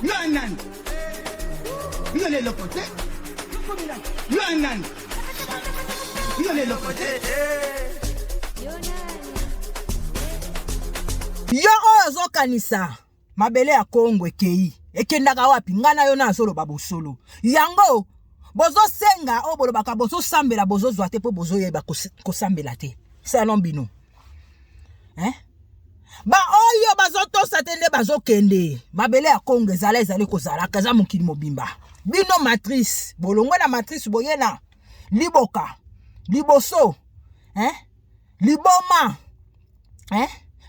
Yo anan. Yo le lokote. Yo anan. Yo le lokote. Yo ozo kanisa. Mabele ya Kongo ekei. Ekendaka wapi ngana yo na solo babosolo. Yango bozo senga o bolo baka bozo sambela bozo zwate po bozo yeba ko sambela te. Salon bino. Ba oyo bazoto satende bazokende. Mabele ya Kongo ezale kozala kaza mokili mobimba. Bino matrice, bolongwe na matrice boyena. Liboka, liboso, liboma,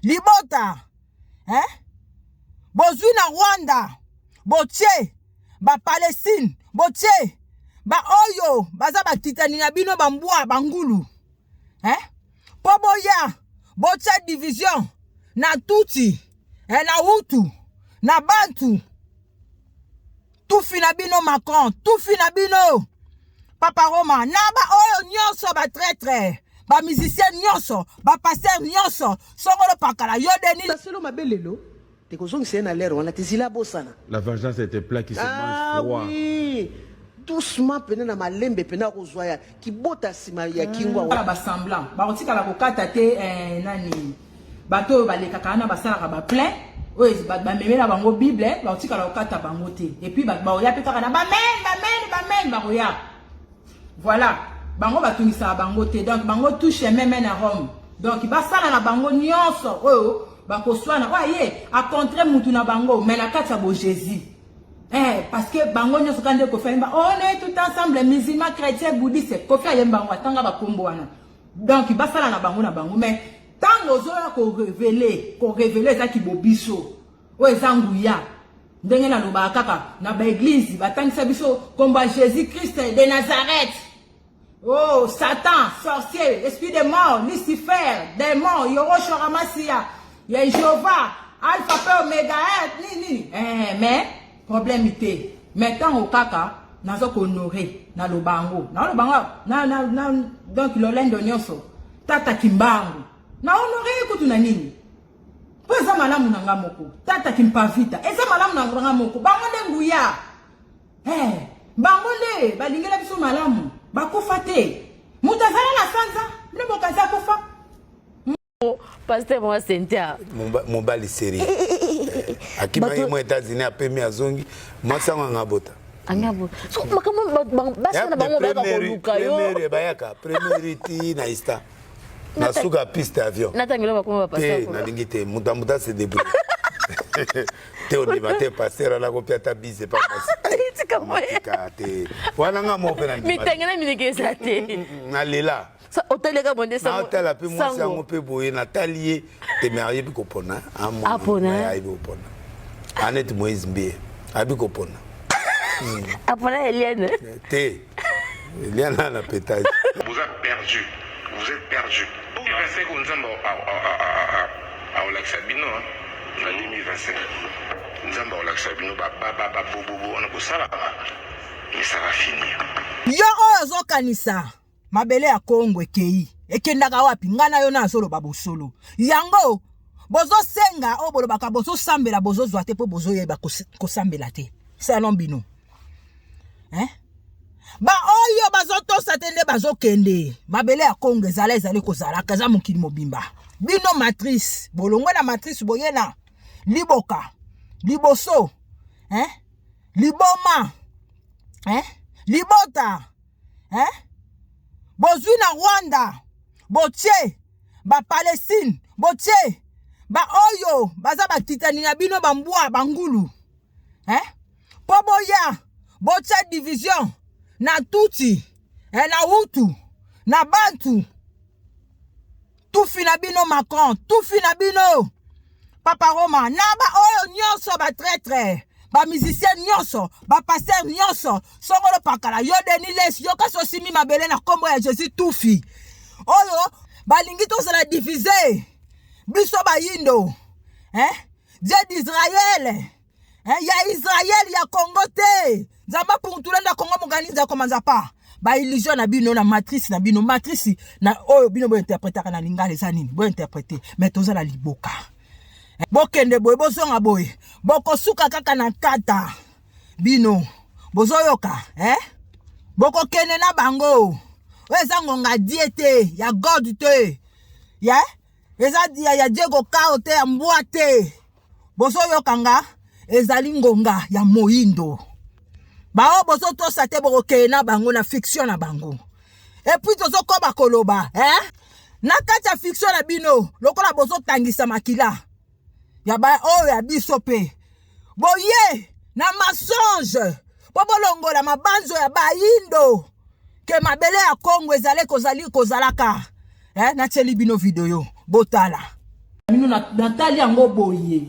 libota, bozwi na Rwanda, botie, ba Palestine, botie, ba oyo, baza ba titani na bino bambua bangulu. Po boya, botie division, na Tutsi, na Hutu, na Bantu. Tout fina bino Macron, tout fina bino. Papa Roma, naba oyo nyonso ba traître, ba musicien nyonso, ba pasteur nyonso, songolo pakala yo deni. Selo mabelelo, te kozongi c'est na l'air, on a tezila bosana. La vengeance était plat qui se mange froid. Oui. Doucement pena na malembe pena kozwaya ki bota sima ya kingwa. Ba semblant, ba otika la kokata te nani. Bato ba le kakana ba sala ba plein. Oui, ba memela bango Bible, ba otika la kokata bango te. Et puis ba oya pe kaka na ba men ba oya. Voilà, bango batungisa bango te. Donc bango touche même na Rome. Donc ba sala na bango nyonso oyo ba koswana. Oye, a contre mutu na bango, mais la kata bo Jésus. Parce que bango nyonso kande ko faire on est tout ensemble musulmans, chrétiens, bouddhistes, ko faire bango tanga ba kombo wana. Donc ba sala na bango mais tango zoya ko révéler za ki bobiso. O ezanguya. Ndenge na loba kaka na ba église batangisa biso komba Jésus Christ de Nazareth. Oh Satan, sorcier, esprit de mort, Lucifer, démon, Yorosho Ramasia, Jéhovah, Alpha Pé Omega, ni. Mais problème était maintenant au kaka nazo honorer na lobango. Na lobango donc l'olendo nyonso. Tata kimbangu. Na honorer ko tuna nini? Po eza malamu na ngamoko. Tata kimpavita. Eza malamu na ngamoko. Bango de nguya. Bango le balingela biso malamu. Bakufa te. Mutazala na sanza. Nebo kaza kufa. Pasteur moi Cynthia. Mon bali série. Akiba yemo États-Unis a pemi azongi. Masanga ngabota. Angabo. So makamo basa na bango ba ko luka yo. Premier bayaka. Premier iti na ista. Na suka piste avion. Natangelo bakoma ba pasteur. Na lingite muta se débrouille. Théo ni matin pasteur la copia ta bise pas passé. Tika moi. Wana ngamo pena ni. Mitengena minekesa te. Na lela. Ça hôtel ka bonde ça. Na hôtel a pe moi ça mo pe boye na talier te marié bi ko pona. Apona. Ai bi ko pona. Annette Moïse Mbé. Abi ko pona. Apona Eliane. Té. Eliane na pétage. Vous êtes perdu. Vous êtes perdu. 2025 on nzamba a olakisa bino na 2025. Nzamba olakisa bino ba bobo on ko sala. Mais ça va finir. Yo ozo kanisa. Mabele ya Kongo ekei. Ekendaka wapi ngana yo na solo babosolo. Yango bozo senga o bolo baka bozo sambela bozo zwate po bozo yeba ko sambela te. Salon bino. Ba oyo bazoto satende bazokende. Mabele ya Kongo ezale kozala kaza mokili mobimba. Bino matrice, bolongwe na matrice boyena. Liboka, liboso, liboma, libota, bozwi na Rwanda, botie, ba Palestine, botie, ba oyo baza ba titani na bino bambua bangulu. Po boya, botie division na Tutsi, na Hutu, na Bantu. Tout fina bino Macron, tout fina bino. Papa Roma, naba oyo nyonso ba traître, ba musicien nyonso, ba pasteur nyonso, songolo pakala yo deni les yo kaso simi mabele na kombo ya Jésus tout fi. Oyo balingi to la diviser. Biso ba yindo. Dieu d'Israël. Ya Israël ya Congo te. Zamba pour tout le Congo m'organise comme pa. Ba illusion na bino na matrice na oyo bino bo interpréter na lingala zanini bo interpréter mais toza la liboka. Bokende boy bozonga boy. Boko suka kaka na kata. Bino. Bozoyoka, Boko kende na bango. Eza ngonga diete ya God te. Eza ya Diego Kao te ya mbwa te. Bozoyoka nga ezali ngonga ya moindo. Bao bozo to sate boko kende na bango na fiction na bango. Et puis tozo koba koloba, Na kati ya fiction na bino, lokola bozo tangisa makila. Ya ba ya biso pe. Boye na mensonge. Bobolongo la mabanzo ya baindo. Ke mabele ya Kongo ezale kozalaka. Na teli bino video botala. Mino na tali yango boye.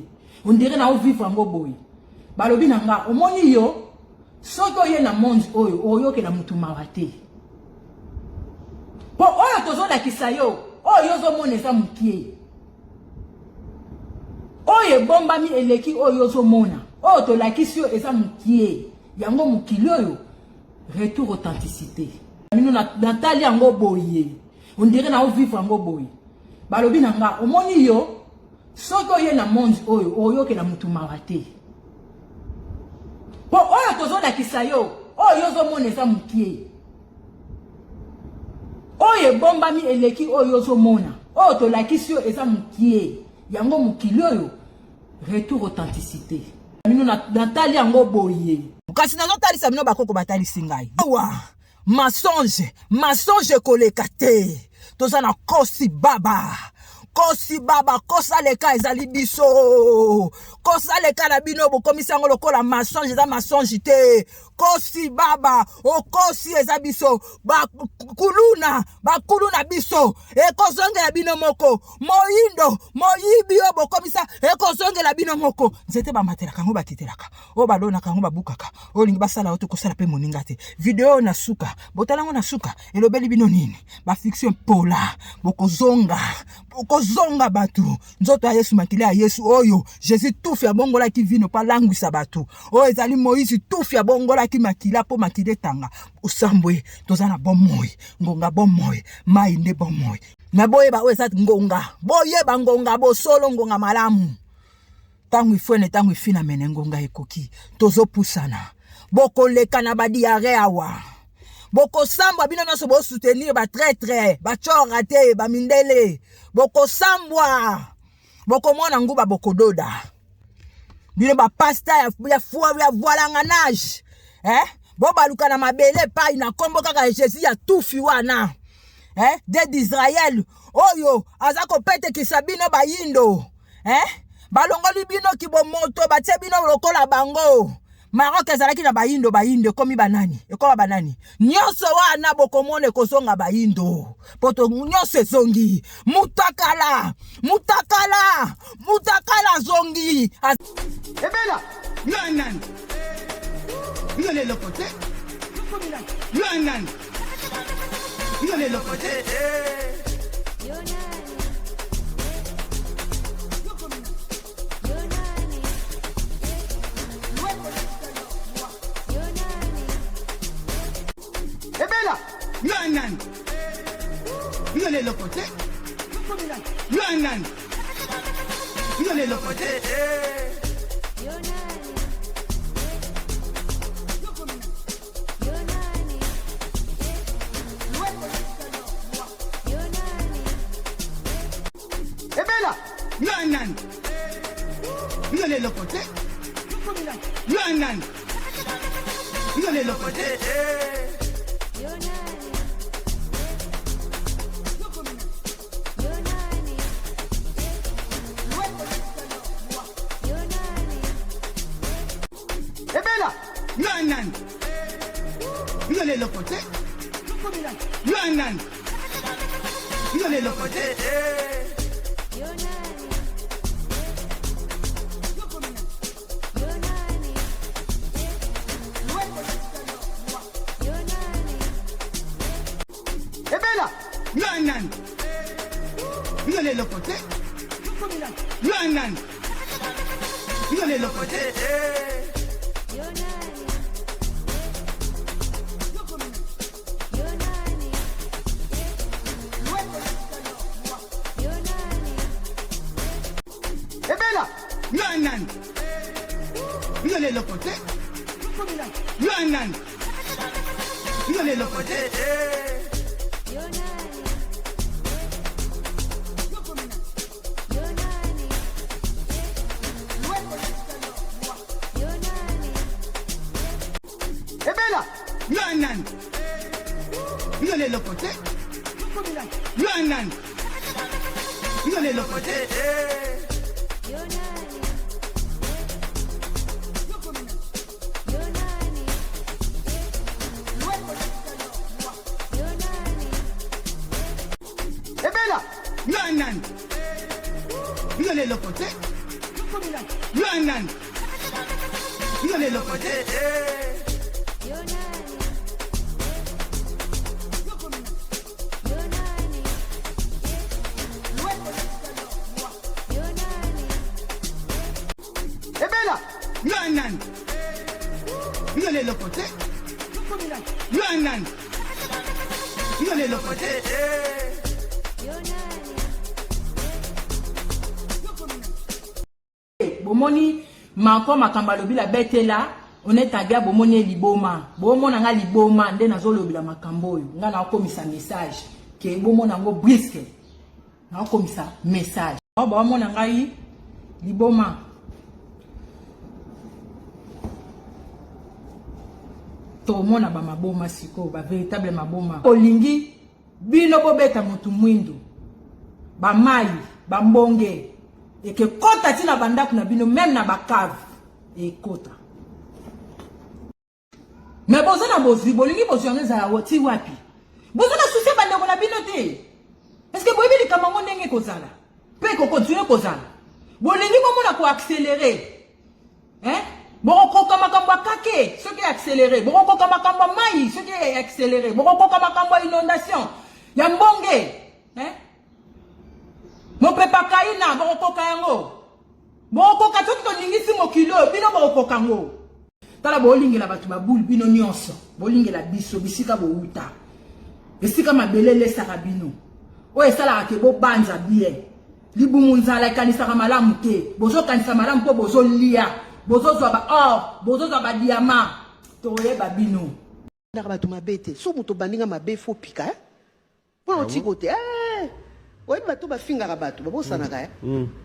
On dirait na vivre yango boye. Balobi nanga omoni yo soto ye na monde oyo ke na mutu mawate. Po oyo tozo la kisayo, oyo zo monesa mukie. Oye bomba mi eleki oyo zo mona. Oyo to la kisio esa mukie. Yango mukili oyo retour authenticité. Mino na tali yango boye. On dirait na vivre yango boye. Balobi nanga omoni yo soto ye na monde oyo ke na mutu mawate. Po oyo tozo la kisayo, oyo zo monesa mukie. Oye bomba mi eleki oyo zo mona. Oyo to la kisio esa mukie. Yango mukili oyo retour authenticité. Mino na tali yango boye. Kasi nazo talisa bino bakoko batalisi ngai. Awa, mensonge koleka te. Toza na kosi baba, kosa leka ezali biso. Kosa leka na bino bokomisa ngo lokola mensonge eza mensonge te. Kosi baba, kosi eza biso. Bakuluna biso. Ekozonge la bino moko. Moyibi yo bokomisa ekozonge la bino moko. Nzete ba matela kango bakitelaka. O balona kango babukaka. O lingi basala oto kosala pe moninga te. Video na suka. Botalango na suka. Elobeli bino nini? Ba fiction pola. Bokozonga batu. Nzoto ya Yesu makile ya Yesu oyo. Jésus tufi ya bongola ki vino pa langwisa batu. O ezali Moïse tufi ya bongola ki makila po makile tanga. Usambwe tozana bomoy. Ngonga bomoy. Mainde bomoy. Na boye ba wesa ngonga. Boye ba ngonga bo solo ngonga malamu. Tangu ifwene tangu ifina mene ngonga ekoki. Tozo pusana. Boko leka na ba diare awa. Boko sambwa bino naso bo soutenir ba traître, ba chora te, ba mindele. Boko sambwa. Boko mona nguba boko doda. Bino ba pasta ya voilanganage. Bo baluka na mabele pa ina kombo kaka Jésus ya tufi wana. De d'Israël. Oyo azako pete kisabino bayindo. Balongoli bino kibo moto batie bino lokola bango. Maroc ezalaki na bayindo komi banani ekoba banani nyonso wana bokomone kozonga bayindo poto nyonso zongi mutakala zongi Ebela yo anan yo le lokote yo anan yo le lokote Ebela yo anan yo le lokote yo anan yo le lokote Ebela yo anan yo le lokote yo anan yo le lokote Ebela yo anan yo le lokote yo anan yo le lokote Ebela yo anan yo le lokote yo anan yo le lokote Ebela Vous allez le côté. Yonan. Vous allez le côté. Eh bien là, Yonan. Vous allez le côté. Yonan. Vous allez le côté. Eh bien là, Yonan. Vous allez le côté. Yonan. Vous allez le côté. Eh bien là, Yonan. Vous allez le côté. Yonan. Vous allez le côté. Bomoni mako makamba lobila betela on est tagia bomoni liboma bomona nga liboma nde nazolobila makambo oyo nga na komisa message ke bomona ngo briske na komisa message bomona ngai liboma to mona ba maboma siko ba véritable maboma olingi bino bobeta mutu mwindu ba mai ba mbonge et que kota tina bandaku na bino même na bakave et kota mais bozana bozi bolingi bozanga za wati wapi bozana souci bandako na bino te est-ce que boyebi likambo ndenge kozala pe ko continuer kozala bolingi bomona ko accélérer hein boko makambo akake ce qui est accéléré boko makambo mai ce qui est accéléré boko makambo inondation ya mbonge hein mon pepa kaina boko kango boko katoki to lingisi mokilo bino boko kango tala bolingela batu babulu bino nyonso bolingela biso bisika bo uta bisika mabelele saka bino o esala ke bo banza bien libumunzala kanisa malamu te bozo kanisa malamu po bozo lia bozo zwa ba or bozo zwa ba diamant to yeba bino ndaka batu mabete so muto bandinga mabe fo pika po otikote oyebi bato bafingaka bato babosanaka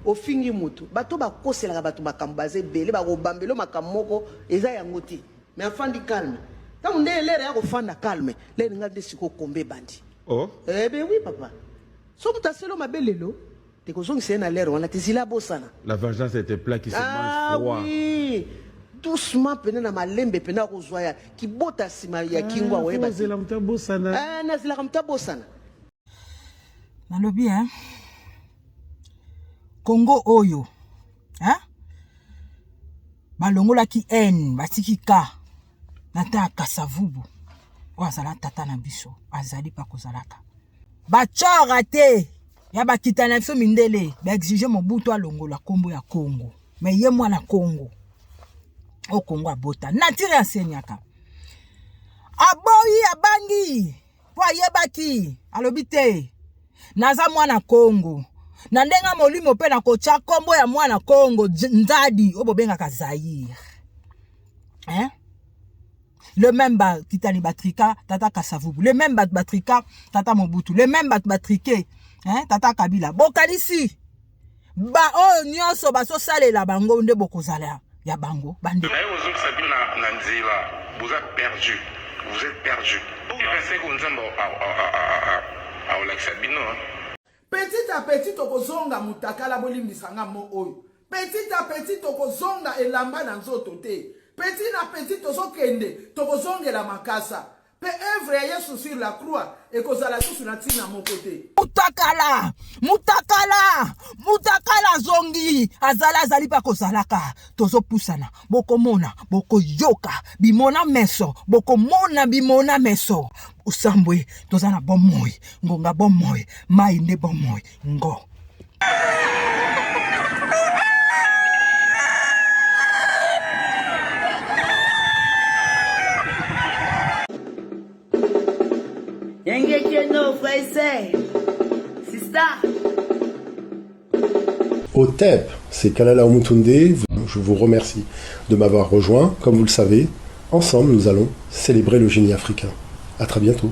ofingi mutu bato bakoselaka bato makambo baza ebele bakobambelo makambo moko eza yango te mais afandi calme ntango nde lere ya kofanda calme lere nga nde siko kombe bandi ebe oui papa so mutu aselo mabe lelo tekozongisa ye na lere wana tezila abosana La vengeance est un plat qui se mange froid. oui doucement pene na malembe pene akozwa ya kibota nsima ya kingo akoyeba nazilaka mutu abosana nalobi hein Congo oyo hein balongolaki en batiki ka nata Kasavubu o azala tata na biso azali pa kozalaka bachora te ya bakita na biso mindele ba exige Mobutu alongola kombo ya Congo mais ye mwana Congo o Congo abota natire asenyaka aboyi abangi po ayebaki alobi te naza mwana Congo na ndenga molimo pe na kocha kombo ya mwana Congo nzadi obobengaka Zaïre hein le même kitani batrika tata Kasavubu le même batrika tata Mobutu le même batrike hein tata Kabila bokalisi ba o nyonso baso salela bango nde bokozala ya bango bande vous êtes perdu. Vous êtes perdu. Pensez que nous sommes petit à petit tokozonga mutakala bolimbisanga mo oyo petit à petit tokozonga elamba na nzoto te petit à petit tozokende tokozongela makasa pe œuvre ya Yesu sur la croix ekozala susu na tina moko te mutakala zongi azali pa kozalaka tozopusana bokomona bokoyoka bimona meso bokomona bimona meso usambwe tozana bomoy ngonga bomoy mai nde bomoy ngo Au TEP, c'est Kalala Omutunde, je vous remercie. de m'avoir rejoint. Comme vous le savez, ensemble, nous allons célébrer le génie africain. À très bientôt.